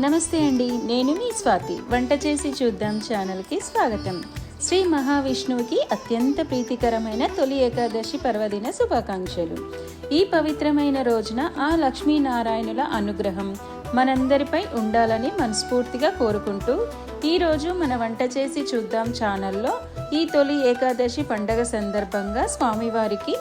నమస్తే అండి, నేను మీ స్వాతి. వంట చేసి చూద్దాం ఛానల్కి స్వాగతం. శ్రీ మహావిష్ణువుకి అత్యంత ప్రీతికరమైన తొలి ఏకాదశి పర్వదిన శుభాకాంక్షలు. ఈ పవిత్రమైన రోజున ఆ లక్ష్మీనారాయణుల అనుగ్రహం మనందరిపై ఉండాలని మనస్ఫూర్తిగా కోరుకుంటూ ఈరోజు మన వంట చేసి చూద్దాం ఛానల్లో ఈ తొలి ఏకాదశి పండగ సందర్భంగా స్వామివారికి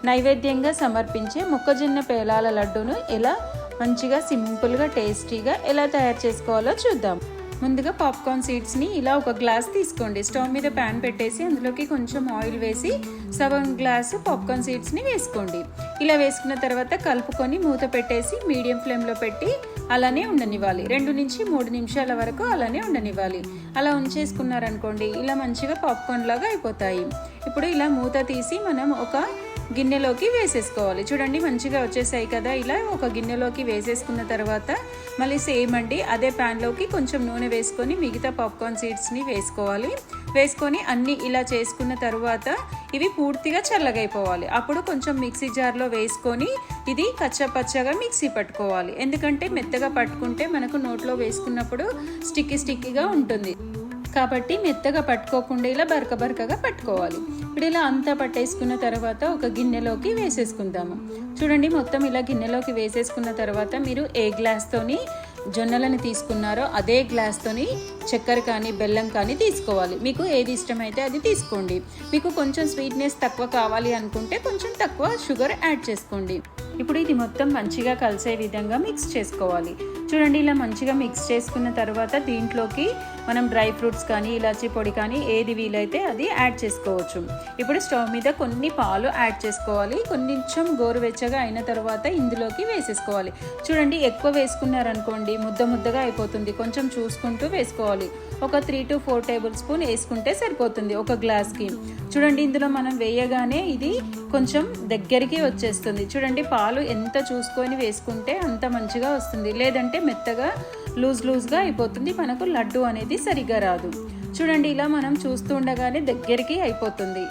నైవేద్యంగా సమర్పించే మొక్కజొన్న పేలాల లడ్డూను ఎలా మంచిగా సింపుల్గా టేస్టీగా ఎలా తయారు చేసుకోవాలో చూద్దాం. ముందుగా పాప్కార్న్ సీడ్స్ని ఇలా ఒక గ్లాస్ తీసుకోండి. స్టవ్ మీద ప్యాన్ పెట్టేసి అందులోకి కొంచెం ఆయిల్ వేసి సగం గ్లాసు పాప్కార్న్ సీడ్స్ని వేసుకోండి. ఇలా వేసుకున్న తర్వాత కలుపుకొని మూత పెట్టేసి మీడియం ఫ్లేమ్లో పెట్టి అలానే ఉండనివ్వాలి. 2 నుంచి 3 నిమిషాల వరకు అలానే ఉండనివ్వాలి. అలా ఉంచేసుకున్నారనుకోండి ఇలా మంచిగా పాప్కార్న్ లాగా అయిపోతాయి. ఇప్పుడు ఇలా మూత తీసి మనం ఒక గిన్నెలోకి వేసేసుకోవాలి. చూడండి మంచిగా వచ్చేసాయి కదా. ఇలా ఒక గిన్నెలోకి వేసేసుకున్న తర్వాత మళ్ళీ సేమ్ అండి అదే ప్యాన్లోకి కొంచెం నూనె వేసుకొని మిగతా పాప్కార్న్ సీడ్స్ని వేసుకోవాలి. వేసుకొని అన్నీ ఇలా చేసుకున్న తర్వాత ఇవి పూర్తిగా చల్లగైపోవాలి. అప్పుడు కొంచెం మిక్సీ జార్లో వేసుకొని ఇది కచ్చపచ్చగా మిక్సీ పట్టుకోవాలి. ఎందుకంటే మెత్తగా పట్టుకుంటే మనకు నోట్లో వేసుకున్నప్పుడు స్టిక్కీగా ఉంటుంది కాబట్టి మెత్తగా పట్టుకోకుండా ఇలా బరకగా పట్టుకోవాలి. ఇప్పుడు ఇలా అంతా పట్టేసుకున్న తర్వాత ఒక గిన్నెలోకి వేసేసుకుందాము. చూడండి మొత్తం ఇలా గిన్నెలోకి వేసేసుకున్న తర్వాత మీరు ఏ గ్లాస్తోని జొన్నలను తీసుకున్నారో అదే గ్లాస్తోని చక్కెర కానీ బెల్లం కానీ తీసుకోవాలి. మీకు ఏది ఇష్టమైతే అది తీసుకోండి. మీకు కొంచెం స్వీట్నెస్ తక్కువ కావాలి అనుకుంటే కొంచెం తక్కువ షుగర్ యాడ్ చేసుకోండి. ఇప్పుడు ఇది మొత్తం మంచిగా కలిసే విధంగా మిక్స్ చేసుకోవాలి. చూడండి ఇలా మంచిగా మిక్స్ చేసుకున్న తర్వాత దీంట్లోకి మనం డ్రై ఫ్రూట్స్ కానీ ఇలాచీ పొడి కానీ ఏది వీలైతే అది యాడ్ చేసుకోవచ్చు. ఇప్పుడు స్టవ్ మీద కొన్ని పాలు యాడ్ చేసుకోవాలి. కొంచెం గోరువెచ్చగా అయిన తర్వాత ఇందులోకి వేసేసుకోవాలి. చూడండి ఎక్కువ వేసుకున్నారనుకోండి ముద్దగా అయిపోతుంది. కొంచెం చూసుకుంటూ వేసుకోవాలి. ఒక 3 to 4 టేబుల్ స్పూన్ వేసుకుంటే సరిపోతుంది ఒక గ్లాస్కి. చూడండి ఇందులో మనం వేయగానే ఇది కొంచెం దగ్గరికి వచ్చేస్తుంది. చూడండి పాలు ఎంత చూసుకొని వేసుకుంటే అంత మంచిగా వస్తుంది. లేదంటే మెత్తగా లూజ్గా అయిపోతుంది. మనకు లడ్డు అనేది సరిగా రాదు. చూడండి ఇలా మనం చూస్తూ ఉండగానే దగ్గరికి అయిపోతుంది.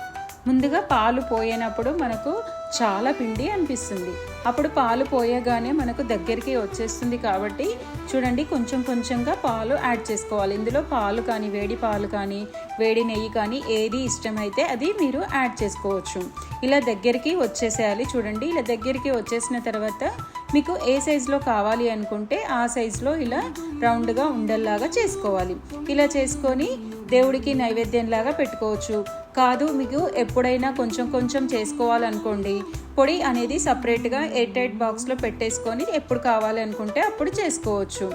ముందుగా పాలు పోయినప్పుడు మనకు చాలా పిండి అనిపిస్తుంది. అప్పుడు పాలు పోయగానే మనకు దగ్గరికి వచ్చేస్తుంది. కాబట్టి చూడండి కొంచెంగా పాలు యాడ్ చేసుకోవాలి. ఇందులో పాలు కానీ వేడి పాలు కానీ వేడి నెయ్యి కానీ ఏది ఇష్టమైతే అది మీరు యాడ్ చేసుకోవచ్చు. ఇలా దగ్గరికి వచ్చేసేయాలి. చూడండి ఇలా దగ్గరికి వచ్చేసిన తర్వాత మీకు ఏ సైజులో కావాలి అనుకుంటే ఆ సైజులో ఇలా రౌండ్గా ఉండల్లాగా చేసుకోవాలి. ఇలా చేసుకొని దేవుడికి నైవేద్యంలాగా పెట్టుకోవచ్చు. కాదు మీకు ఎప్పుడైనా కొంచెం చేసుకోవాలనుకోండి పొడి అనేది సపరేట్గా ఎయిర్ టైట్ బాక్స్లో పెట్టేసుకొని ఎప్పుడు కావాలి అనుకుంటే అప్పుడు చేసుకోవచ్చు.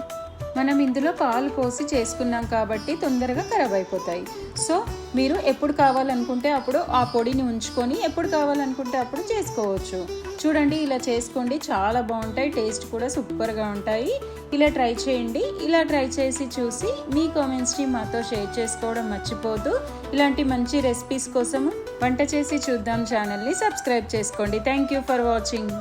మనం ఇందులో పాలు పోసి చేసుకున్నాం కాబట్టి తొందరగా ఖరాబ్ అయిపోతాయి. సో మీరు ఎప్పుడు కావాలనుకుంటే అప్పుడు ఆ పొడిని ఉంచుకొని ఎప్పుడు కావాలనుకుంటే అప్పుడు చేసుకోవచ్చు. చూడండి ఇలా చేసుకోండి, చాలా బాగుంటాయి. టేస్ట్ కూడా సూపర్గా ఉంటాయి. ఇలా ట్రై చేయండి. ఇలా ట్రై చేసి చూసి మీ కామెంట్స్ని మాతో షేర్ చేసుకోవడం మర్చిపోద్దు. ఇలాంటి మంచి రెసిపీస్ కోసం వంట చేసి చూద్దాం ఛానల్ని సబ్స్క్రైబ్ చేసుకోండి. Thank you for watching.